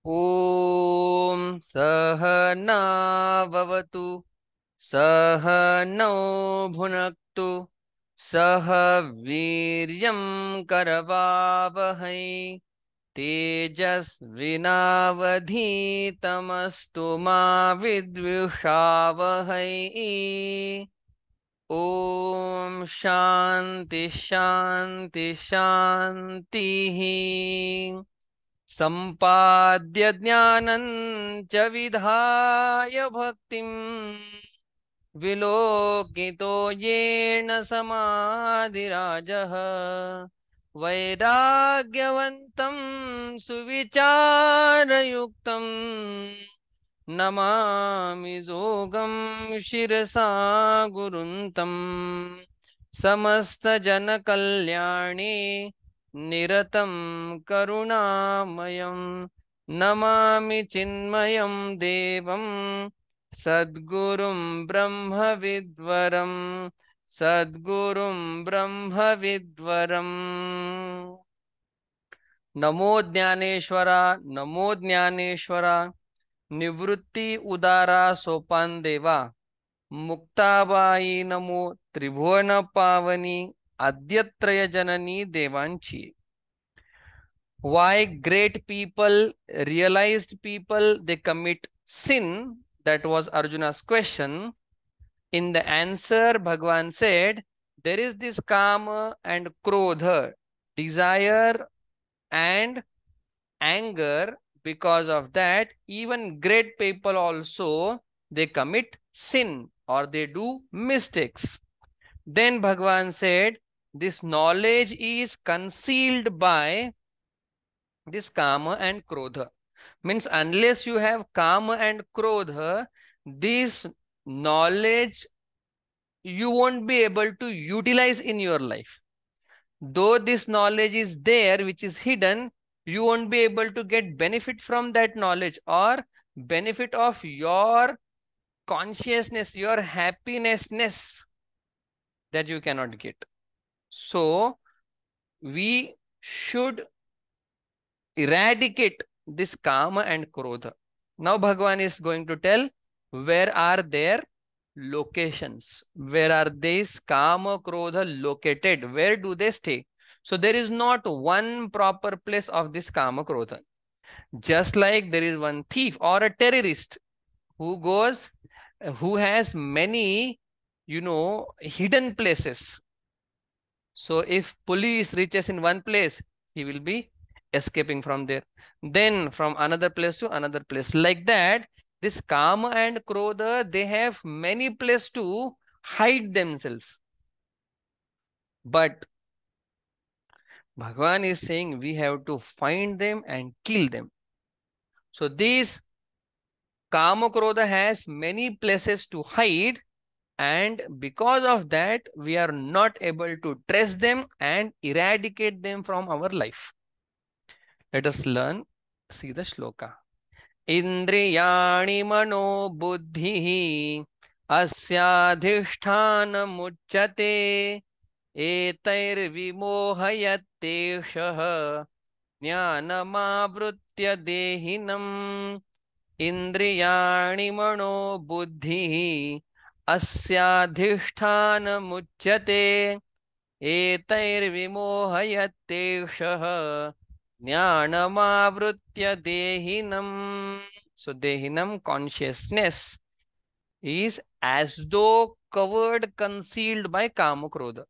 ॐ सहना भवतु सहनौ भुनक्तु सह वीर्यं करवावहै तेजस्विनावधीतमस्तु मा विद्विषावहै। ॐ शान्ति शान्ति शान्तिः। सम्पाद्य ज्ञानं च विधाय भक्तिं विलोकितो येन समाधिराजः वैराग्यवन्तं सुविचारयुक्तं नमामि जोगं शिरसा गुरुन्तं समस्तजनकल्याणे निरतं करुणामयं नमामि चिन्मयं देवं सद्गुरुं ब्रह्मविद्वरं सद्गुरुं ब्रह्मविद्वरम्। नमो ज्ञानेश्वरा नमो ज्ञानेश्वरा निवृत्ति उदारा सोपान देवा मुक्ताबाई नमो त्रिभुवन पावनी आद्यत्रय जननी देवांची। Why great people, realized people, they commit sin? That was Arjuna's question. In the answer, Bhagwan said, there is this kama and krodha, desire and anger. Because of that, even great people also, they commit sin or they do mistakes. Then Bhagwan said, this knowledge is concealed by this kama and krodha. Means unless you have kama and krodha, this knowledge you won't be able to utilize in your life. Though this knowledge is there, which is hidden, you won't be able to get benefit from that knowledge or benefit of your consciousness, your happinessness, that you cannot get. So we should eradicate this kama and krodha. Now Bhagwan is going to tell where are their locations, where are these kama krodha located, where do they stay. So there is not one proper place of this kama krodha. Just like there is one thief or a terrorist who has many hidden places. So if police reaches in one place, he will be escaping from there, then from another place to another place. Like that, this kama and krodha, they have many places to hide themselves. But Bhagwan is saying we have to find them and kill them. So this kama krodha has many places to hide, and because of that we are not able to trace them and eradicate them from our life. Let us learn, see the shloka. Indriyani mano buddhihi asyadhishthanamuchyate etairvimohayatteshah jnanamavrutya dehinam. Indriyani mano buddhihi asyadhishthanamuchyate etairvimohayatteshah jnanamavrutya dehinam. So dehinam, consciousness, is as though covered, concealed by kama krodha.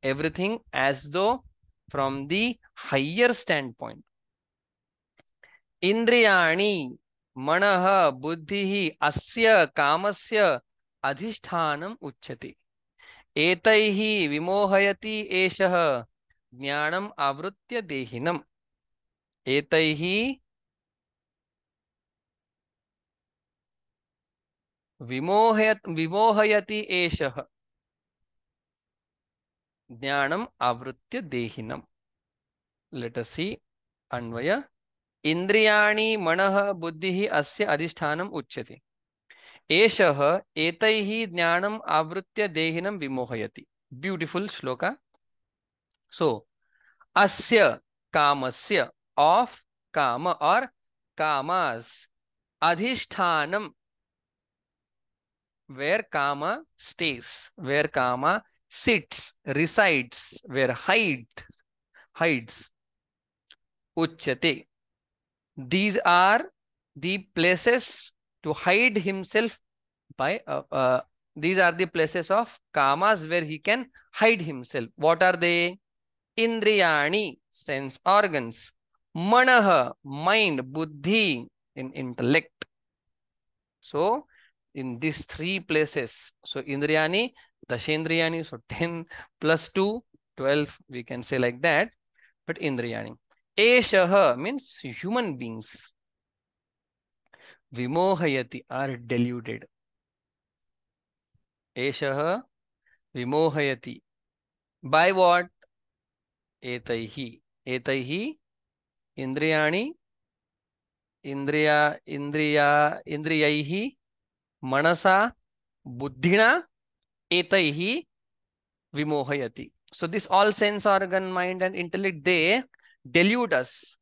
Everything as though from the higher standpoint. Indriyani manaha buddhihi asya kamasya adhishthanam uchyate etaihi vimohayati eshah jnanam avrutya dehinam. Etaihi विमोहयति एषः ज्ञानम आवृत्य देहिनम. Let us see अन्वय. इंद्रियाणि मनः बुद्धिः अस्य अधिष्ठानम उच्यते एषः एतैः ज्ञानम आवृत्य देहिनम विमोहयति. Beautiful shloka. So asya, kamasya, of kama or kamas. Adhishtanam, where kama stays, where kama sits, resides, where hides. Uchyate. These are the places to hide himself by. These are the places of kamas where he can hide himself. What are they? Indriyani, sense organs. Manaha, mind, buddhi, in intellect. So, in these three places, so Indriyani, Dashendriyani, so 10 plus 2, 12, we can say like that, but Indriyani. Eshaha means human beings. Vimohayati are deluded. Eshaha vimohayati. By what? Etaihi. Etaihi, Indriyani, Indriyaihi, Manasa, Buddhina, Etaihi, Vimohayati. So this all sense organ, mind and intellect, they delude us.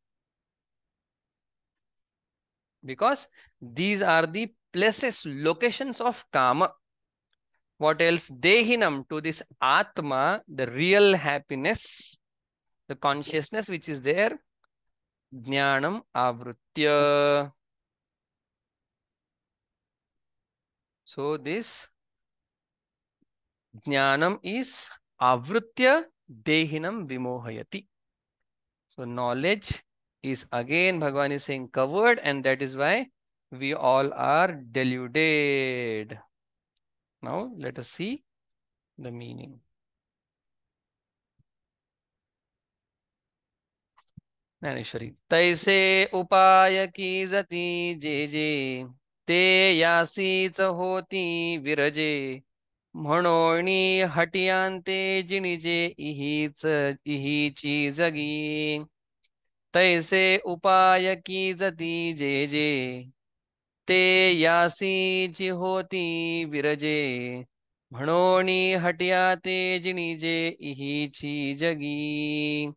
Because these are the places, locations of kama. What else? Dehinam, to this Atma, the real happiness, the consciousness which is there. Jnanam avrutya. So this Jnanam is avrutya dehinam vimohayati. So knowledge is again Bhagavan is saying covered, and that is why we all are deluded. Now let us see the meaning. Naneshwari. तैसे उपाय की जति जे जे ते यासीच होती विरजे म्हणोणी हटियांते जिणिजे इहीची जगी तैसे उपाय की जति जे जे ते यासीची होती विरजे म्हणोणी हटियाते जिणिजे इहीची जगी.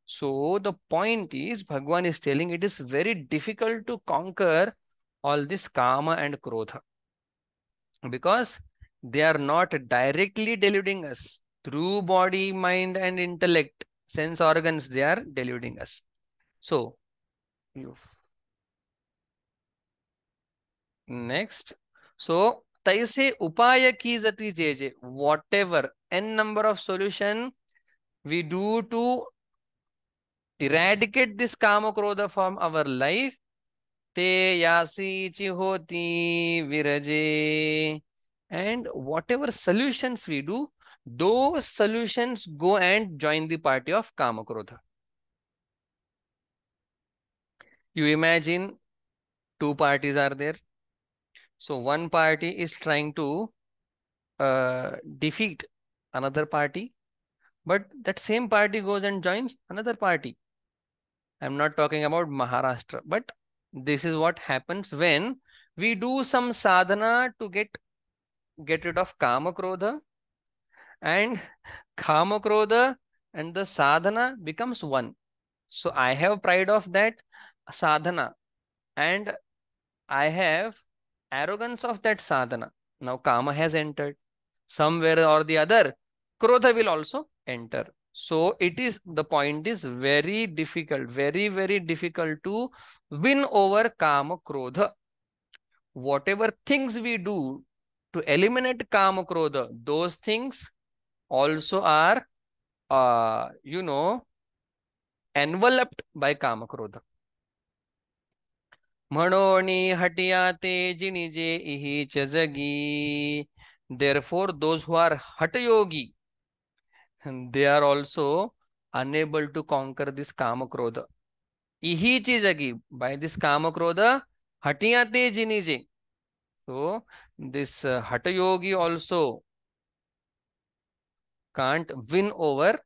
So the point is, Bhagwan is telling it is very difficult to conquer all this kama and krodha because they are not directly deluding us through body, mind, and intellect, sense organs. They are deluding us. So, next. So, taise upaya ki jati je whatever n number of solution we do to eradicate this kama krodha from our life, te yasichi hoti viraje, and whatever solutions we do, those solutions go and join the party of kama krodha. You imagine two parties are there. So one party is trying to defeat another party, but that same party goes and joins another party. I'm not talking about Maharashtra, but this is what happens when we do some sadhana to get rid of kama krodha, and kama krodha and the sadhana becomes one. So I have pride of that sadhana and I have arrogance of that sadhana. Now kama has entered. Somewhere or the other, krodha will also enter. So it is, the point is very difficult, very, very difficult to win over kama krodha. Whatever things we do to eliminate kama krodha, those things also are, enveloped by kama krodha. Mhanoni hatiyate jinije ihi jagi. Therefore, those who are hatha yogi, they are also unable to conquer this kama krodha. Ihichi jagi, by this kama krodha, hatiyate jinije. So this hatha yogi also can't win over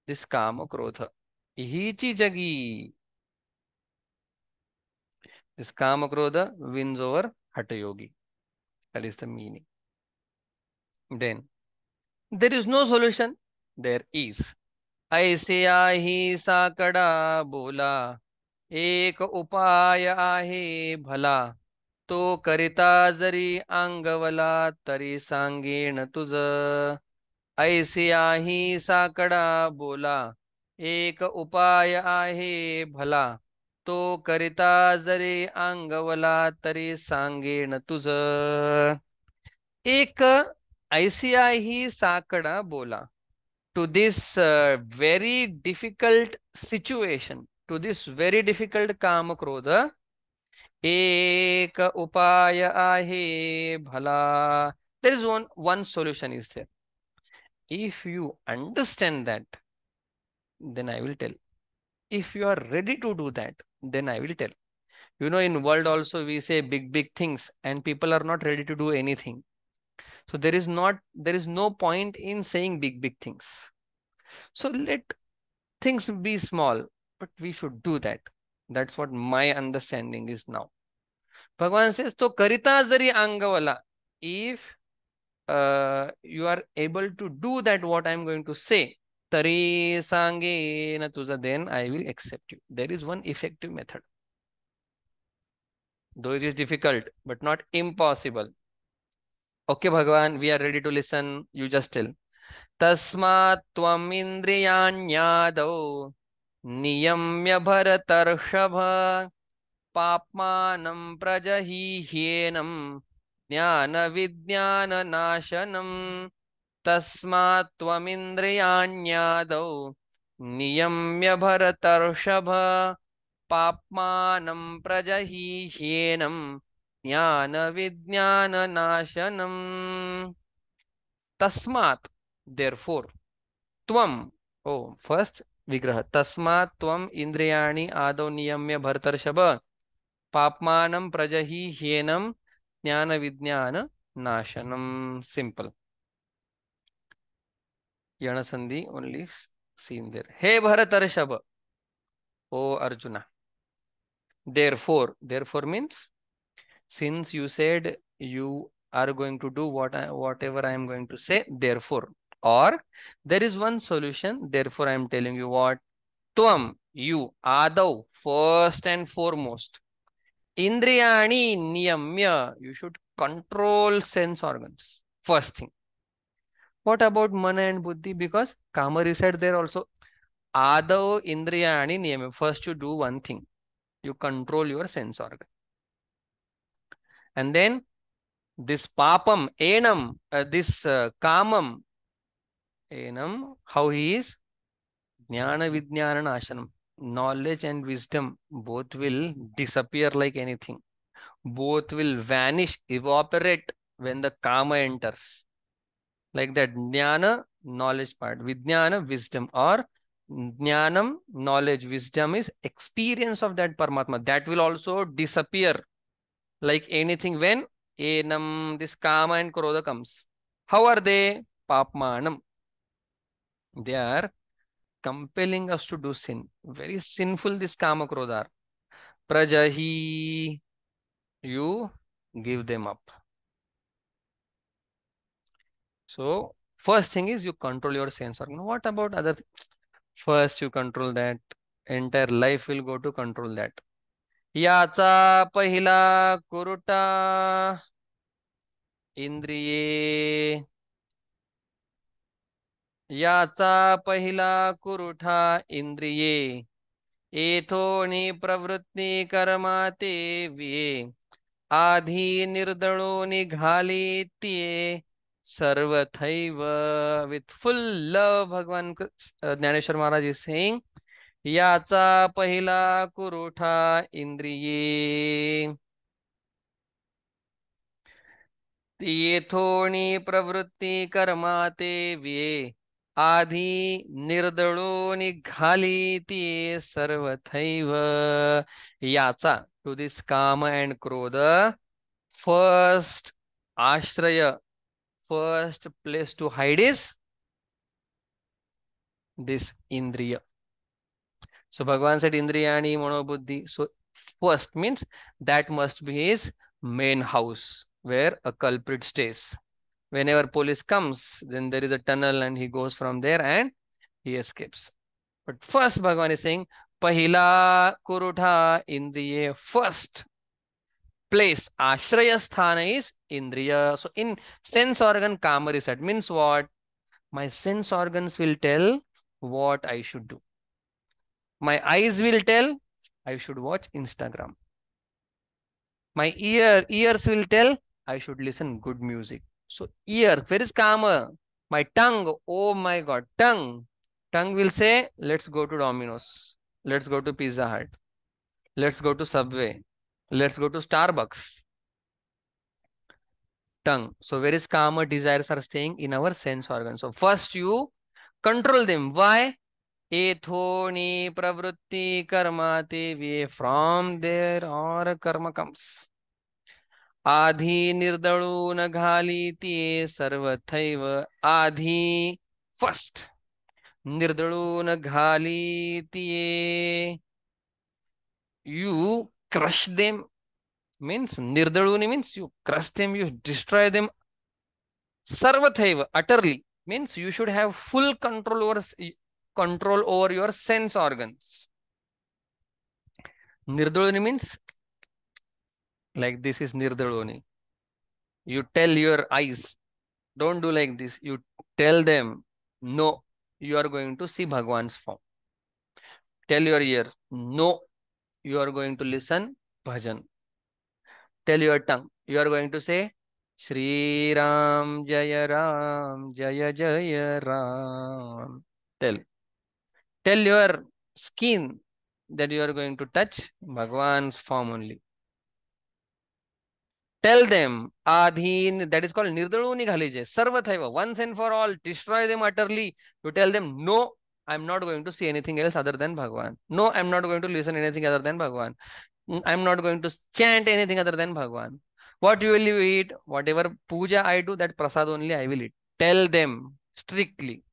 this kama krodha. Ihichi jagi. This kama krodha wins over hatha yogi. That is the meaning. Then there is no solution. There is. ऐसे आही साकडा बोला एक उपाय आहे भला, तो करिता जरी अंगवला तरी सांगेन तुझ. ऐसी आहे साकडा बोला, एक उपाय आहे भला, तो करिता जरी अंगवला तरी सांगेन तुझ. एक ऐसी आहे साकडा बोला. To this very difficult situation, to this very difficult काम क्रोध, एक उपाय आहे भला. There is one solution is there. If you understand that, then I will tell. If you are ready to do that, then I will tell. You know, in world also we say big things, and people are not ready to do anything. So there is no point in saying big things. So let things be small, but we should do that. That's what my understanding is now. Bhagavan says, to karita jari angawala. If you are able to do that, what I am going to say, tari sange na tuja, then I will accept you. There is one effective method. Though it is difficult, but not impossible. Okay, Bhagavan, we are ready to listen. You just tell. Tasmat tvam indriyanyadau नियम्य भरतर्षभ पाप्मानं प्रजहिह्येनं ज्ञानविज्ञाननाशनं तस्मात् त्वमिन्द्रियाण्यादौ नियम्य भरतर्षभ पाप्मानं प्रजहिह्येनं ज्ञानविज्ञाननाशनं तस्मात् therefore त्वं first विग्रह तस्मात् त्वं इंद्रियाणि आदौ नियम्य भरतर्षभ पाप्मानं प्रजहिह्येनं ज्ञान विज्ञान नाशनम. Simple. Yana sandhi only seen there. Hey Bharatarshab, O Arjuna. Therefore means, since you said you are going to do whatever I am going to say, therefore. Or there is one solution, therefore I am telling you what. Tvam, you, Adau, first and foremost. Indriyani niyamya, you should control sense organs. First thing. What about mana and buddhi? Because kama resides there also. Adau indriyani niyamya. First you do one thing. You control your sense organ. And then this papam, enam, this kamam, enam, how he is? Jnana vijnana nashanam. Knowledge and wisdom both will disappear like anything. Both will vanish, evaporate when the kama enters. Like that, jnana, knowledge part, vijnana, wisdom, or jnanam, knowledge, wisdom is experience of that Paramatma. That will also disappear like anything when enam, this kama and krodha comes. How are they? Papmanam. They are compelling us to do sin. Very sinful this kama krodha are. Prajahi, you give them up. So first thing is you control your sense organ. What about other things? First you control that. Entire life will go to control that. याचा पहिला कुरुटा इंद्रिये. याचा पहिला कुरुठा इंद्रिये. एथोनी प्रवृत्ती कर्मा ते विये. आधी निर्दळो निघाली तिये सर्वथैव. With full love, Bhagwan Jnaneshwar Maharaj is saying, याचा पहिला कुरुठा इंद्रिये. येथोनी प्रवृत्ती कर्मा ते विये. आधी निर्दळो निघाली ती सर्वथैव. याचा, टू दिस काम अँड क्रोध, फर्स्ट आश्रय, first place to hide is this indriya. So Bhagavan said indriyani manobuddhi. So first means that must be his main house where a culprit stays. Whenever police comes, then there is a tunnel and he goes from there and he escapes. But first Bhagavan is saying पहिला कुरुठा इंद्रिये, first place, ashraya sthana is indriya. So in sense organ kama reset means what? My sense organs will tell what I should do. My eyes will tell I should watch Instagram. My ears will tell I should listen good music. So ear, where is kama? My tongue, oh my god, tongue will say let's go to Domino's, let's go to Pizza Hut, let's go to Subway, let's go to Starbucks. Tongue. So where is karma, desires are staying in our sense organs. So first you control them. Why? Ethoni pravrutti karma te, from there or karma comes. आधी निर्दळून घालीती सर्वथैव. आधी first निर्दळून घालीती, you crush them. Means nirdaluni means you crush them, you destroy them. Sarvathaiva, utterly, means you should have full control over your sense organs. Nirdaluni means like this is nirdaluni. You tell your eyes, don't do like this. You tell them, no, you are going to see Bhagwan's form. Tell your ears, no, you are going to listen bhajan. Tell your tongue, you are going to say Shri Ram Jaya Jaya Ram. Tell your skin that you are going to touch Bhagwan's form only. Tell them adhin, that is called nirdaluni ghalije, sarvathaiva, once and for all, destroy them utterly. You tell them, no, I'm not going to see anything else other than Bhagwan. No, I'm not going to listen anything other than Bhagwan. I'm not going to chant anything other than Bhagwan. What will you eat? Whatever puja I do, that prasad only I will eat. Tell them strictly.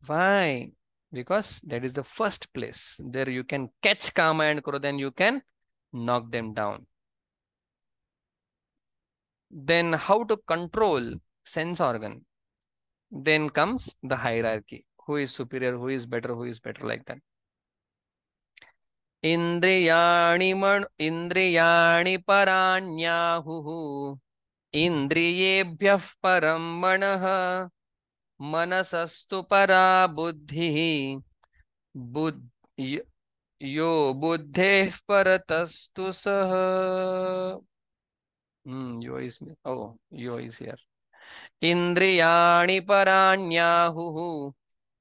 Why? Because that is the first place. There you can catch Kama and Krodha and you can knock them down. Then how to control sense organ? Then comes the hierarchy. Who is superior, who is better like that. Indriyani paranyahuhu. Indriyebhyah param manah. Manasastu para buddhi. Yo buddheh paratastu sah. Yo is here. Indriyani paranyahuhu.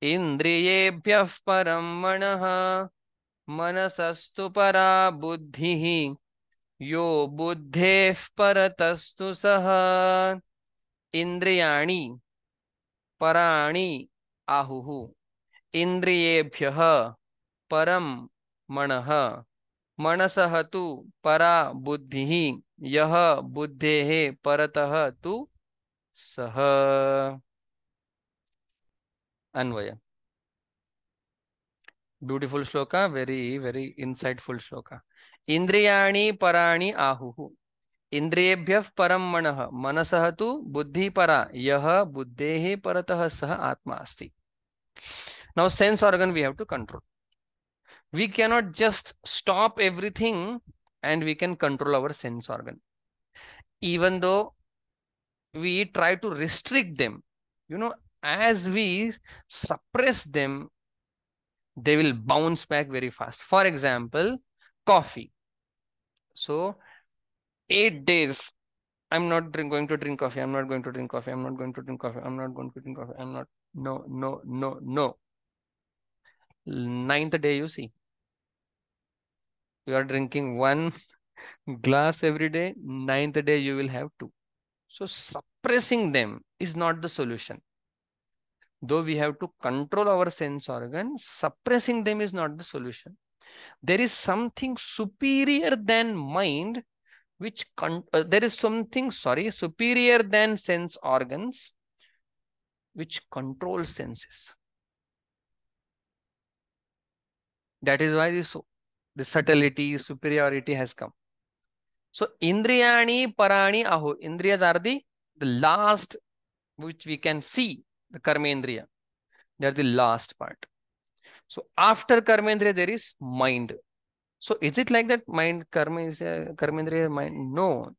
Indriyebhyah param manah. Manasastu para buddhi. Yo buddheh paratastu sah. Indriyani parani ahuhu. Indriyebhyah param manah. मनसः तु परा बुद्धिः यः बुद्धेः परतः तु सः. अन्वय. Beautiful shloka, very insightful shloka. Indriyani parani ahuhu. Indriyebhyah param manah. Manasah tu buddhi para. Yah buddhehe paratah sah atma asti. Now sense organ we have to control. We cannot just stop everything and we can control our sense organ. Even though we try to restrict them, as we suppress them, they will bounce back very fast. For example, coffee. So 8 days, I'm not going to drink coffee. I'm not going to drink coffee. I'm not going to drink coffee. I'm not going to drink coffee. I'm not. No. 9th day, you see, you are drinking 1 glass every day. 9th day, you will have 2. So suppressing them is not the solution. Though we have to control our sense organs, suppressing them is not the solution. There is something superior than mind, there is something, superior than sense organs, which controls senses. That is why the subtlety, superiority has come. So Indriyani parani aho. Indriyas are the last which we can see, the karmendriya. They are the last part. So after Karmendriya, there is mind. So is it like that? Mind, Karmendriya, mind? No.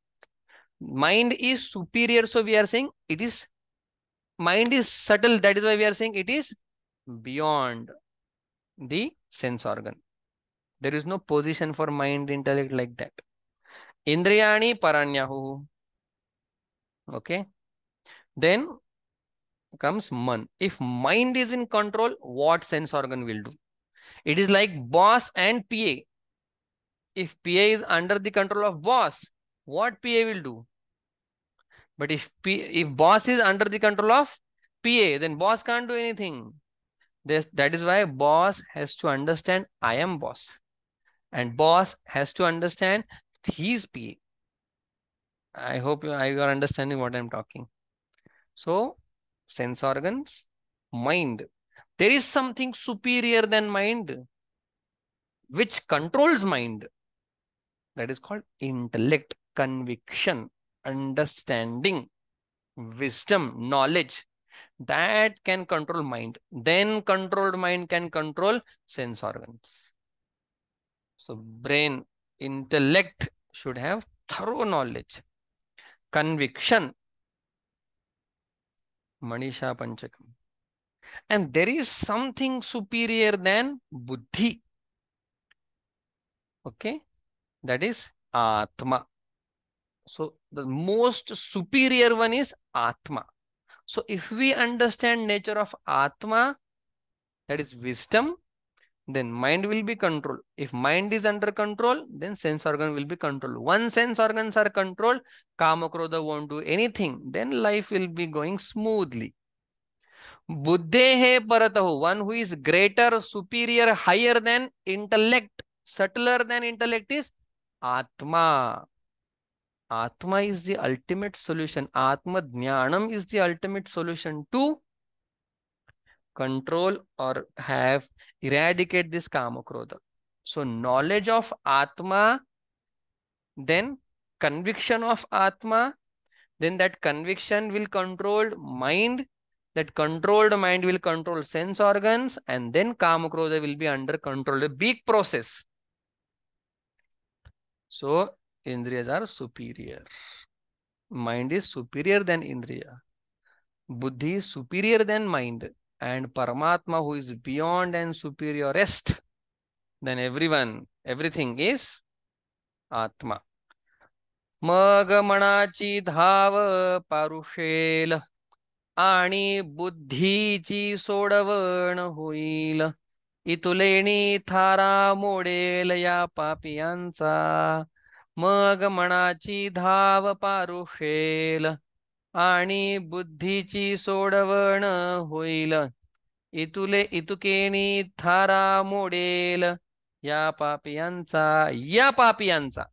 Mind is superior. So we are saying it is, mind is subtle. That is why we are saying it is beyond the sense organ. There is no position for mind, intellect like that. Indriyani paranyahu. Okay. Then comes man. If mind is in control, what sense organ will do? It is like boss and PA. If PA is under the control of boss, what PA will do? But if boss is under the control of PA, then boss can't do anything. That is why boss has to understand I am boss. And boss has to understand he's PA. I hope you are understanding what I'm talking. So, sense organs, mind. There is something superior than mind, which controls mind. That is called intellect, conviction, understanding, wisdom, knowledge. That can control mind. Then controlled mind can control sense organs. So brain, intellect should have thorough knowledge, conviction, Manisha Panchakam. And there is something superior than buddhi. Okay, that is Atma. So the most superior one is Atma. So if we understand nature of Atma, that is wisdom, then mind will be controlled. If mind is under control, then sense organ will be controlled. Once sense organs are controlled, Kama Krodha won't do anything. Then life will be going smoothly. Buddhehe paratahu, one who is greater, superior, higher than intellect, subtler than intellect is Atma. Atma is the ultimate solution. Atma Jnanam is the ultimate solution to control or have eradicate this Kama Krodha. So knowledge of Atma, then conviction of Atma, then that conviction will control mind, that controlled mind will control sense organs, and then Kama Krodha will be under control. A big process. So Indriyas are superior. Mind is superior than Indriya. Buddhi is superior than mind. And Paramatma, who is beyond and superiorest than everyone, everything is Atma. मग मनाची धाव पारुषेल आणि बुद्धीची सोडवण होईल. इतुलेणी थारा model या पापियांचा. मग मनाची धाव पारुषेल आणि बुद्धीची सोडवण होईल. इतुकेणी थारा मोडेल या पापियांचा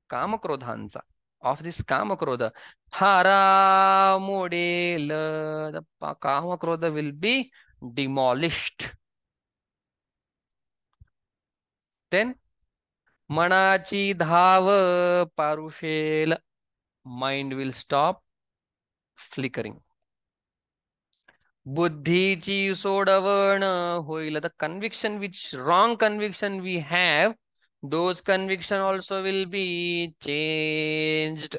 कामक्रोधांचा of this Kamakrodha. Thara model. The Kamakrodha will be demolished. Then Manachi Dhava Parushel. Mind will stop flickering. Buddhichi Sodavana Hoila. The conviction which wrong conviction we have, those conviction also will be changed.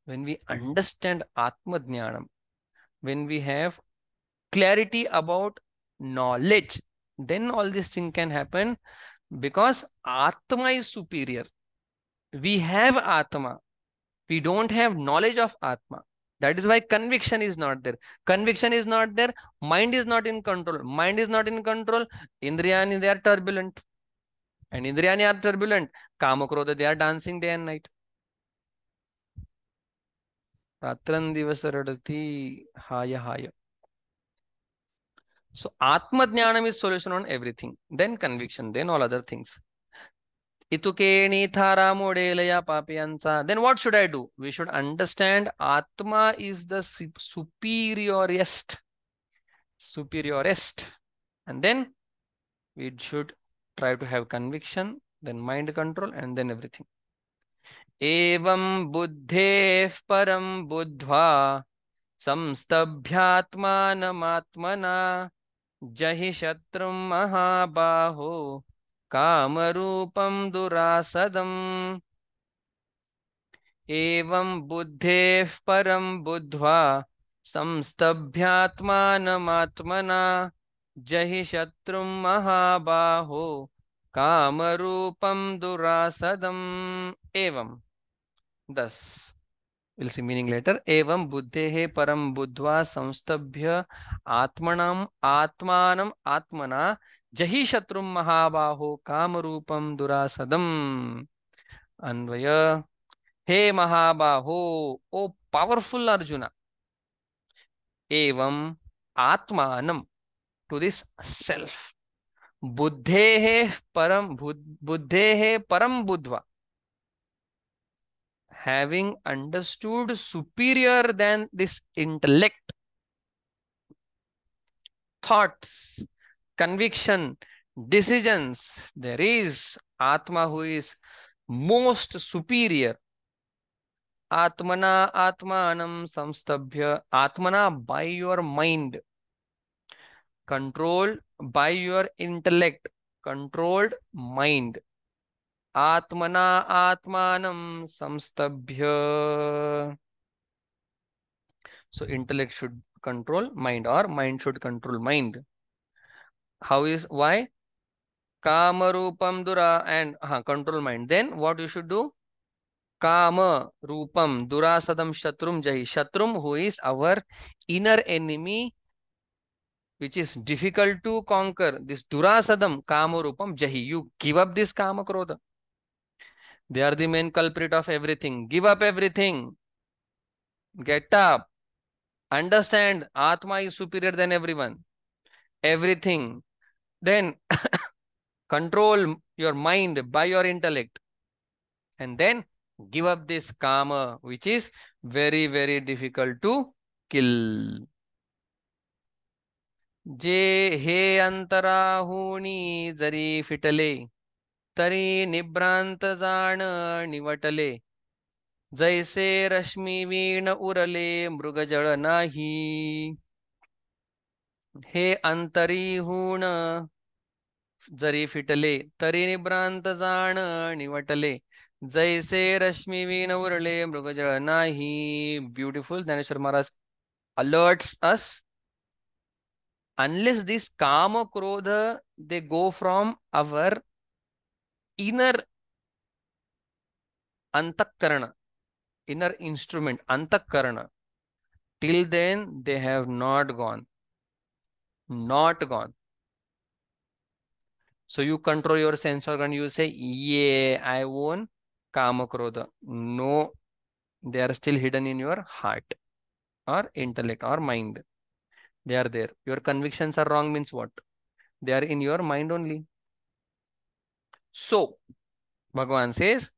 When we understand Atma Jnanam, when we have clarity about knowledge, then all this thing can happen because Atma is superior. We have Atma. We don't have knowledge of Atma. That is why conviction is not there. Conviction is not there. Mind is not in control. Mind is not in control. Indriyani, they are turbulent. And Indriyani are turbulent. Kama Krodha, they are dancing day and night. Ratran divasa radati haya haya. So Atma Jnanam is solution on everything. Then conviction, then all other things. Itukeni thara modelaya papiyansa. Then what should I do? We should understand Atma is the superiorest. Superiorest. And then we should try to have conviction, then mind control, and then everything. Evam buddhe param buddhva samstabhyatmanam atmana जहि शत्रुं महाबाहो कामरूपं दुरासदम् एवं बुद्धेः परं बुद्ध्वा संस्तभ्यात्मानमात्मना जहि शत्रुं महाबाहो कामरूपं दुरासदम् एवं 10 we'll see meaning later एवं बुद्धेः परं बुद्ध्वा संस्तभ्य आत्मानम् आत्मना जहि शत्रुं महाबाहो कामरूपं दुरासदम् अन्वय हे महाबाहो ओ पावरफुल अर्जुना एवं आत्मानं टू दिस सेल्फ बुद्धेः परम बुद्ध्वा having understood superior than this intellect thoughts conviction decisions there is atma who is most superior atmana atmanam samstabhya atmana by your mind controlled by your intellect controlled mind atmana atmanam samstabhya so intellect should control mind or mind should control mind how is why kama rupam dura and control mind then what you should do kama rupam durasadam shatrum jahi shatrum who is our inner enemy which is difficult to conquer this durasadam kama rupam jahi you give up this kama krodha they are the main culprit of everything give up everything get up understand atma is superior than everything then control your mind by your intellect and then give up this kama which is very very difficult to kill जे हे अंतराहुनी जरी फिटले तरी निभ्रांत जाण निवटले जैसे रश्मी वीण उरले मृगजळ नाही हे अंतरीहून जरी फिटले तरी निभ्रांत जाण निवटले जैसे रश्मी वीण उरले मृगजळ नाही beautiful Dnyaneshwar Maharaj alerts us unless this kama krodha they go from our inner antakarana inner instrument antakarana till then they have not gone so you control your sense organ you say yeah I own kama krodha no they are still hidden in your heart or intellect or mind they are there your convictions are wrong means what they are in your mind only so Bhagavan says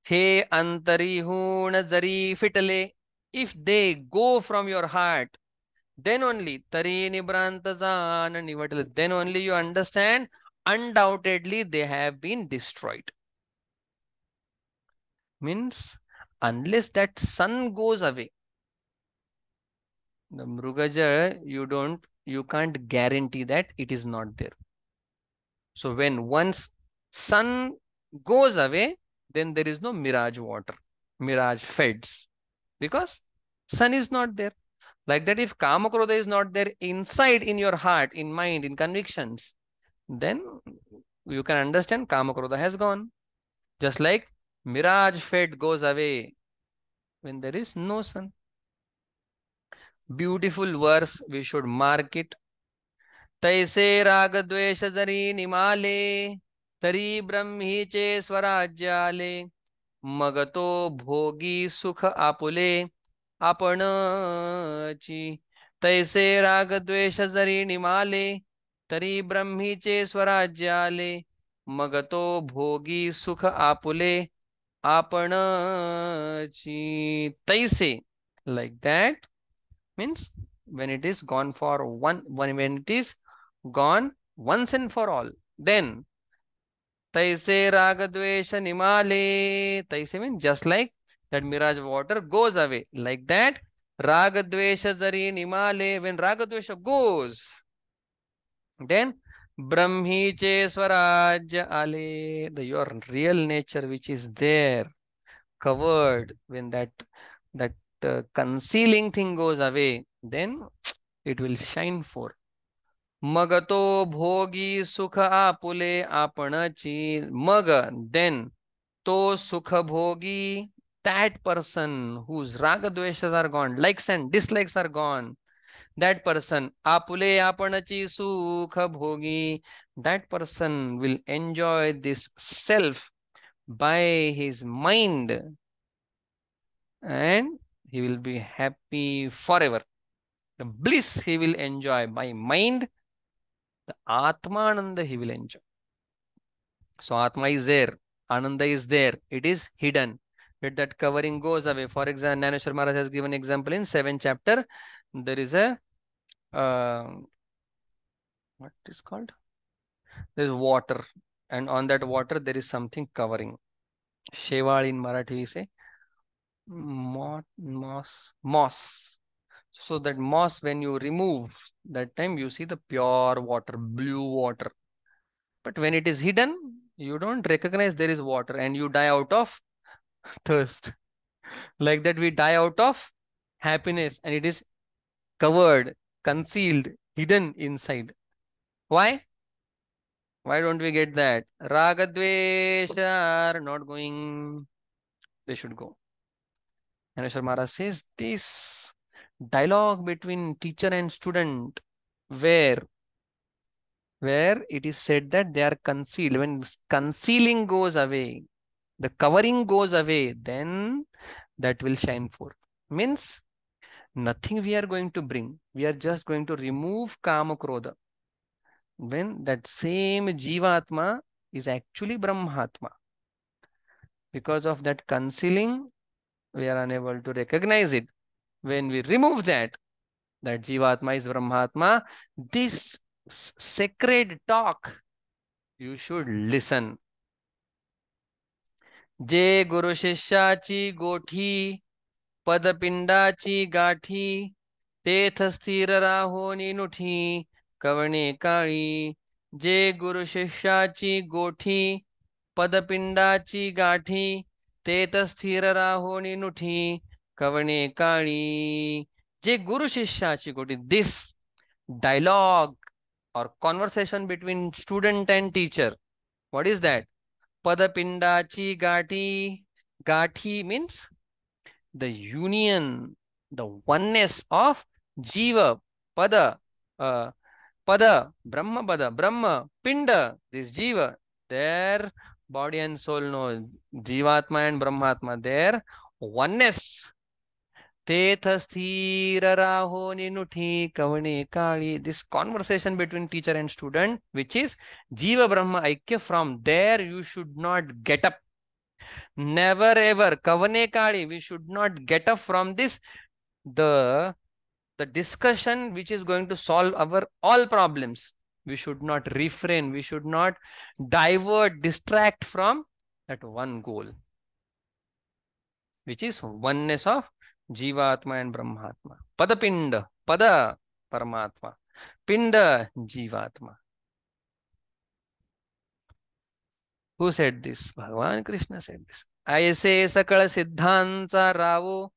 he antarihun jari fitale if they go from your heart then only tari nibrantazan nivatale then only you understand undoubtedly they have been destroyed means unless that sun goes away the mrugaja you can't guarantee that it is not there so when once sun goes away then there is no mirage water mirage fades because sun is not there like that if kama krodha is not there inside in your heart in mind in convictions then you can understand kama krodha has gone just like mirage fade goes away when there is no sun beautiful verse we should mark it तैसे राग द्वेष जरी निमाले तरी ब्रह्मीचे स्वराज्याले मग तो भोगी सुख आपुले आपणची तैसे राग द्वेष जरी निमाले तरी ब्रह्मीचे स्वराज्याले मग तो भोगी सुख आपुले आपणची तैसे like that means when it is gone for when it is gone once and for all then taise raga dvesha nimale taise means just like that mirage water goes away like that raga dvesha jari nimale when raga dvesha goes Then Brahmiche Swarajya Ale, your real nature which is there, covered, when that concealing thing goes away, then it will shine forth. Magato bhogi sukha apule apanachi. Maga, then to sukha bhogi, that person whose raga dveshas are gone, likes and dislikes are gone, that person apule apanachi sukha bhogi, that person will enjoy this self by his mind, and he will be happy forever. The bliss he will enjoy by mind, the Atmananda he will enjoy. So Atma is there, Ananda is there, it is hidden. But that covering goes away. For example, Naneshwar Maharaj has given example in 7th chapter. There is a what is called? There is water, and on that water there is something covering. Sheval in Marathi we say moss. So that moss, when you remove, that time you see the pure water, blue water. But when it is hidden, you don't recognize there is water and you die out of thirst. Like that, we die out of happiness and it is covered, concealed, hidden inside. Why? Why don't we get that? Ragadvesha are not going. They should go. Yaneshwar Maharaj says this dialogue between teacher and student, where it is said that they are concealed. When concealing goes away, the covering goes away, then that will shine forth. Means nothing we are going to bring. We are just going to remove Kama Krodha. When that same Jivatma is actually Brahmatma. Because of that concealing, we are unable to recognize it. When we remove that Jivatma is Brahmatma, this sacred talk, you should listen. जे गुरु शिष्याची गोठी पदपिंडाची गाठी तेथ स्थिर राहोनी नुठी कवणे काळी. जे गुरु शिष्याची गोठी पदपिंडाची गाठी तेथ स्थिर राहोनी नुठी कवणे काळी. जे गुरु शिष्याची गोठी, this dialogue or conversation between student and teacher, what is that? Padapindachi gati. Gati means the union, the oneness of Jiva, Pada, Pada, Brahma Pada, Brahma, Pinda, this Jiva, their body and soul, no, Jivatma and Brahmatma, their oneness. This conversation between teacher and student, which is Jiva Brahma Aikya, from there you should not get up. Never ever. Kavane Kali, we should not get up from this. The discussion which is going to solve our all problems. We should not refrain. We should not divert, distract from that one goal, which is oneness of Jivatma and Brahmatma. Padapinda, Pada Paramatma, Pinda Jivatma. Who said this? Bhagavan Krishna said this. ऐसे सकळ सिद्धांचा रावो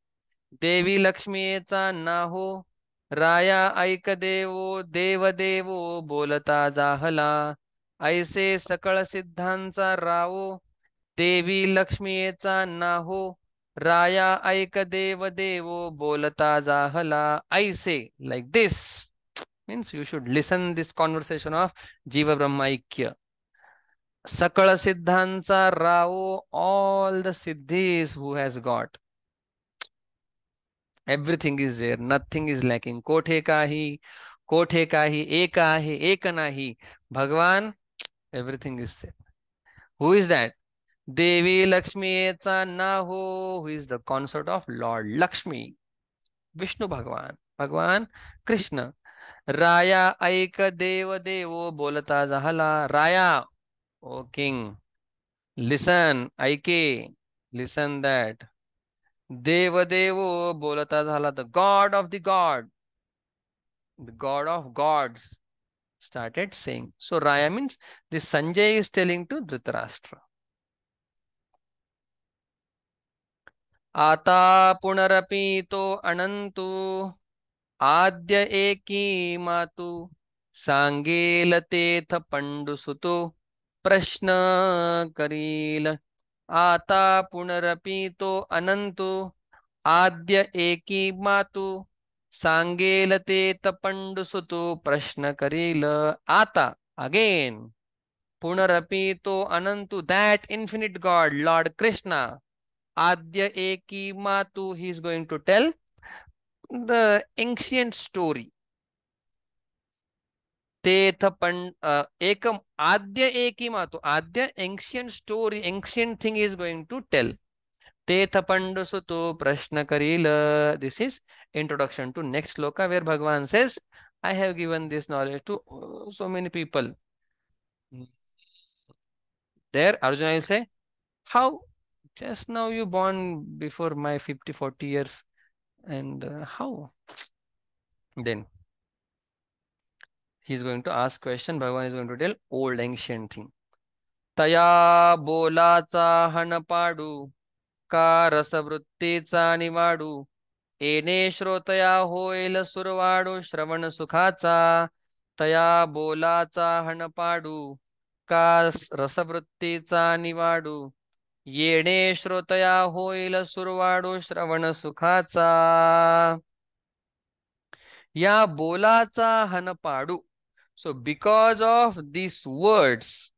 देवी लक्ष्मीचा नाहो राया ऐक देवो देवदेवो बोलता जाहला. ऐसे सकळ सिद्धांचा रावो देवी लक्ष्मीचा नाहो राया ऐक देवदेवो बोलता जाहला. ऐसे, like this, means you should listen this conversation of Jiva Brahma Aikya. Sakala Siddhansa Rao, all the siddhis who has got. Everything is there, nothing is lacking. Kothe kahi, eka hai, eka nahi. Bhagwan, everything is there. Who is that? Devi Lakshmi Echa Naho, who is the consort of Lord Lakshmi. Vishnu Bhagwan, Bhagwan Krishna. Raya Aika Deva Devo Bolata Zahala. Raya, O King, listen, Aike, listen that. Deva Devo Bolata Zahala, the God of the God of gods, started saying. So Raya means this Sanjay is telling to Dhritarashtra. आता पुनरपि तो अनंतु आद्य एकी मातु सांगेल तेथ पंडुसुतो प्रश्न करील. आता पुनरपि तो अनंतु आद्य एकी मातु सांगेल तेथ पंडुसुतो प्रश्न करील. आता again पुनरपि तो Anantu, that infinite God Lord Krishna, Adya Eki Matu, he is going to tell the ancient story. Tetha Ekam Adya Eki Matu, Adya ancient story, ancient thing is going to tell. Tetha Pandusutu Prashna Karila. This is introduction to next sloka where Bhagavan says, I have given this knowledge to so many people. There Arjuna will say, how just now you born before my 50-40 years, and how? Then he is going to ask question. Bhagavan is going to tell old ancient thing. Taya बोलाचा हणपाडू का रसवृत्तीचा निवाडू येणे श्रोतया होईल सुरवाडू श्रवण सुखाचा. तया बोलाचा हणपाडू का रसवृत्तीचा निवाडू येणे श्रोतया होईल सुरवाडू श्रवण सुखाचा. या बोलाचा हनपाडू. So because of these words,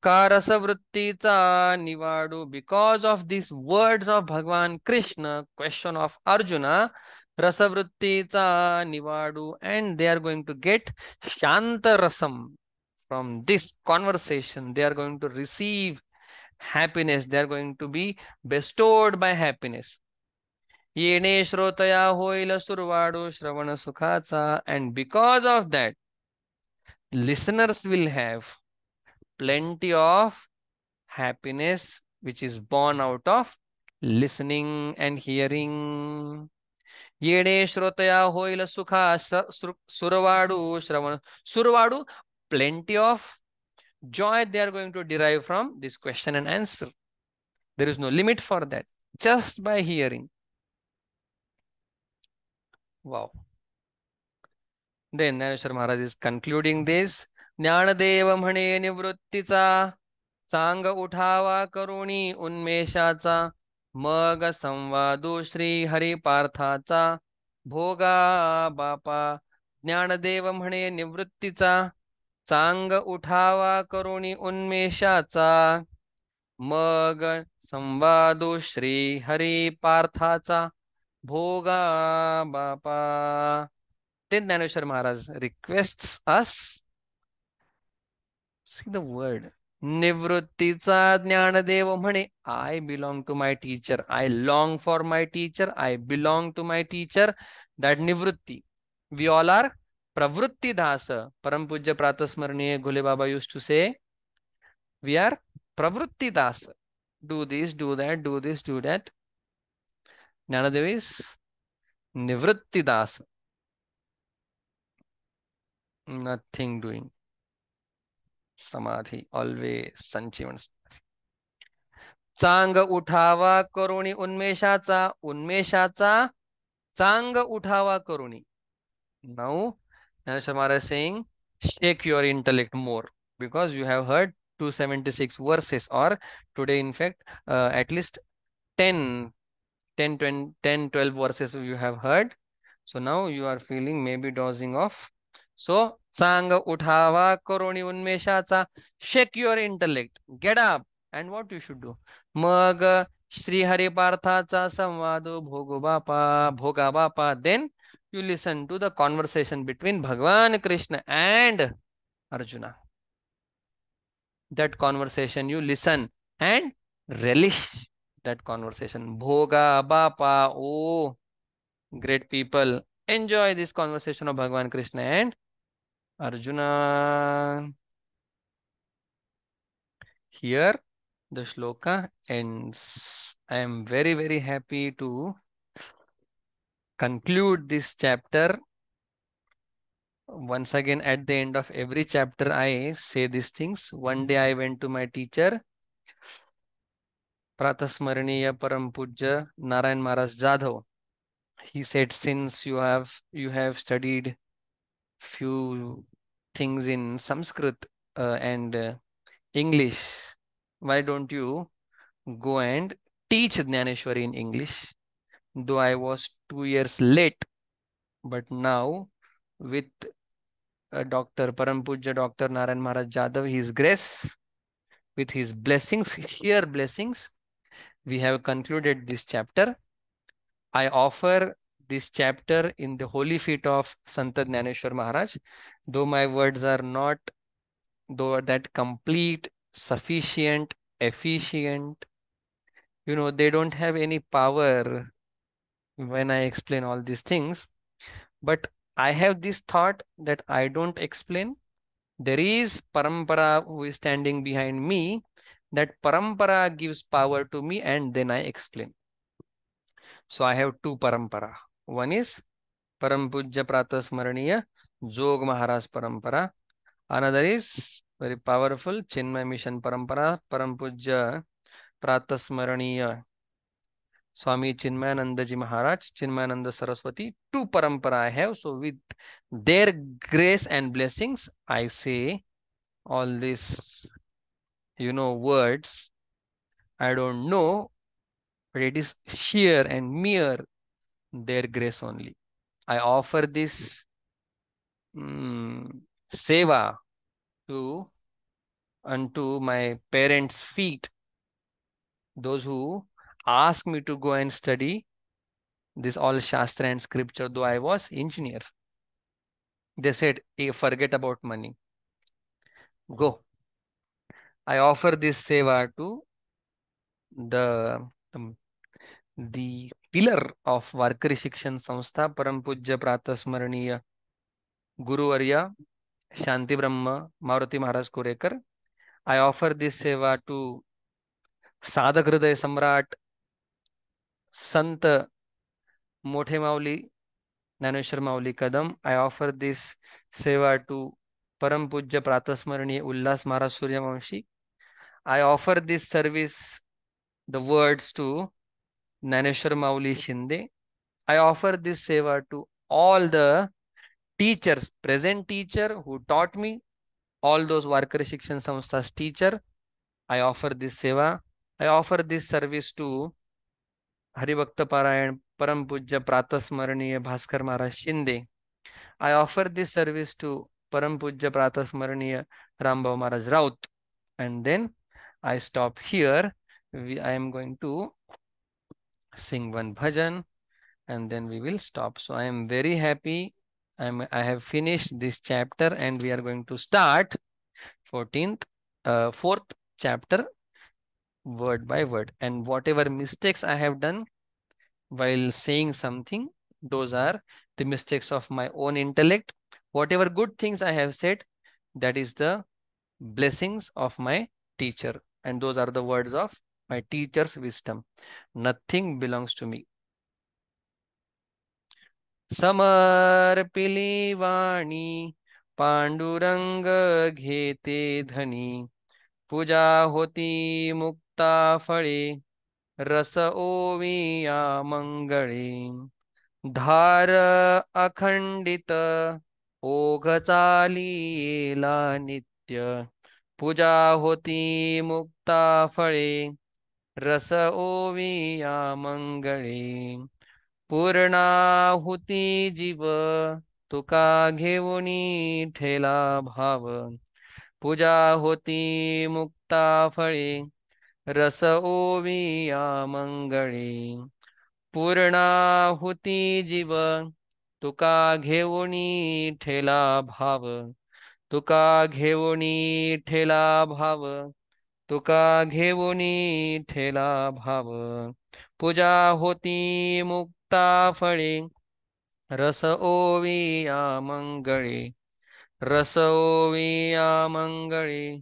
का रसवृत्तीचा निवाडू, because of these words of Bhagwan Krishna, question of Arjuna, रसवृत्तीचा निवाडू, and they are going to get shanta rasam from this conversation. They are going to receive happiness. They are going to be bestowed by happiness. येणे श्रोतया होईल सुरवाडू श्रवण सुखाचा. And because of that, listeners will have plenty of happiness which is born out of listening and hearing. येणे श्रोतया होईल सुखा सुरवाडू श्रवण. Survadu, plenty of joy they are going to derive from this question and answer. There is no limit for that, just by hearing. Wow. Then Nareshwar Maharaj is concluding this. Gyandev म्हणे निवृत्तीचा चांग उठावा करुणी उन्मेषाचा मग संवादू श्री हरी पार्थाचा भोगा बापा. ज्ञानदेव म्हणे निवृत्तीचा चांग उठावा करुणी उन्मेषाचा मग संवादू श्री हरी पार्थाचा भोगा बापा. Then Dhaneshwar Maharaj requests us, see the word, Nivrittica Jnanadev Mhane, I belong to my teacher, I long for my teacher, I belong to my teacher, that Nivritti. We all are Pravritti Dasa. Param Pujya Pratasmarniya Ghule Baba used to say, we are Pravritti Dasa. Do this, do that, do this, do that. Jnanadev is Nivritti Dasa. Nothing doing. Samadhi, always Sanchivan. चांग उठावा करुणी उन्मेषाचा उन्मेषाचा चांग उठावा करुणी. Now Nareshwar Maharaj is saying, shake your intellect more, because you have heard 276 verses, or today in fact at least 10 12 verses you have heard. So now you are feeling maybe dozing off. So चांग उठावा करुणी उन्मेषाचा, shake your intellect, get up, and what you should do? मग श्री हरी पार्थाचा संवाद भोगा बापा. Then you listen to the conversation between Bhagwan Krishna and Arjuna. That conversation you listen and relish that conversation. Bhoga Bapa, oh great people, enjoy this conversation of Bhagwan Krishna and Arjuna. Here the shloka ends. I am very, very happy to conclude this chapter Once again, at the end of every chapter, I say these things. One day I went to my teacher, Pratasmaraniya Param Pujya Narayan Maharaj Jadhav. He said, since you have studied few things in Sanskrit and English, why don't you go and teach Jnaneshwari in English? Though I was 2 years late, but now with Dr. Param Pujya Dr. Narayan Maharaj Jadhav, His grace, with his blessings, here blessings, we have concluded this chapter. I offer this chapter in the holy feet of Sant Jnaneshwar Maharaj, though my words are not though that complete, sufficient, efficient, they don't have any power when I explain all these things. But I have this thought that I don't explain. There is parampara who is standing behind me. That parampara gives power to me and then I explain. So I have two parampara. One is Param Pujya Pratasmaraniya Jog Maharaj Parampara. Another is very powerful Chinmay Mission Parampara Param Pujya Pratasmaraniya Swami Chinmayanandaji Maharaj, Chinmayananda Saraswati. Two parampara I have. So with their grace and blessings, I say all these, words. I don't know, but it is sheer and mere their grace only. I offer this seva to unto my parents' feet, those who ask me to go and study this all Shastra and scripture, though I was engineer. They said, hey, forget about money. Go. I offer this seva to the, the, the pillar of Varkari Shikshan Samstha, Param Pujya Pratasmaraniya Guru Arya Shanti Brahma Maruti Maharaj Kurekar. I offer this seva to Sadak Hriday Samrat Sant Mothe Mauli Jnaneshwar Mauli Kadam. I offer this seva to Param Pujya Pratasmaraniya Ullas Maharaj Suryavanshi. I offer this service, the words to Jnaneshwar Mauli Shinde. I offer this seva to all the teachers, present teacher who taught me, all those Varkari Shikshan Samstha's teacher. I offer this seva. I offer this service to Haribhakta Parayan Param Pujya Pratasmaraniya Bhaskar Maharaj Shinde. I offer this service to Param Pujya Pratasmaraniya Rambhav Maharaj Raut. And then I stop here. I am going to sing one bhajan and then we will stop. So I am very happy. I have finished this chapter and we are going to start 4th chapter word by word. And whatever mistakes I have done while saying something, those are the mistakes of my own intellect. Whatever good things I have said, that is the blessings of my teacher. And those are the words of my teacher's wisdom. Nothing belongs to me. समर्पिली वाणी पांडुरंग घेते धनी पूजा होती मुक्ता फळे रस ओविया मंगळे धार अखंडित ओघ चालीला नित्य पूजा होती मुक्ता फळे रस ओविया मंगळे पूर्णाहुती जीव तुका घेऊनी ठेला भाव पूजा होती मुक्ता फळे रस ओविया मंगळे पूर्णाहुती जीव तुका घेऊनी ठेला भाव तुका घेऊनी ठेला भाव तुका घेऊनी ठेला भाव पूजा होती मुक्ता फळे रस ओविया मंगळे रस ओविया मंगळे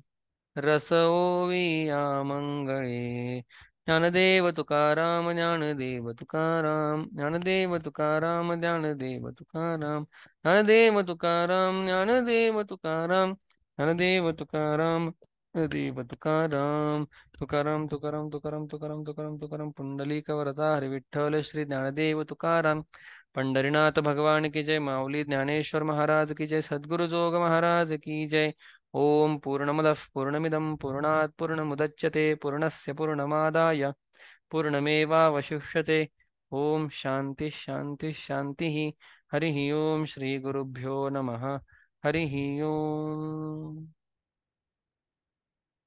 रस ओविया मंगळे ज्ञानदेव तुकाराम ज्ञानदेव तुकाराम ज्ञानदेव तुकाराम ज्ञानदेव तुकाराम ज्ञानदेव तुकाराम ज्ञानदेव तुकाराम ज्ञानदेव तुकाराम ज्ञानदेव तुकाराम तुकाराम तुकाराम तुकाराम तुकाराम तुकाराम तुकाराम पुंडलिक वरदा हरी विठ्ठल श्री ज्ञानदेव तुकाराम पंढरीनाथ भगवान की जय माऊली ज्ञानेश्वर महाराज की जय सद्गुरु जोग महाराज की जय ओम पूर्णमदः पूर्णमिदं पूर्णात् पूर्णमुदच्यते पूर्णस्य पूर्णमादाय पूर्णमेवावशिष्यते ओम शांति शांति शांतिः हरिः ओम श्री गुरुभ्यो नमः हरिः ओम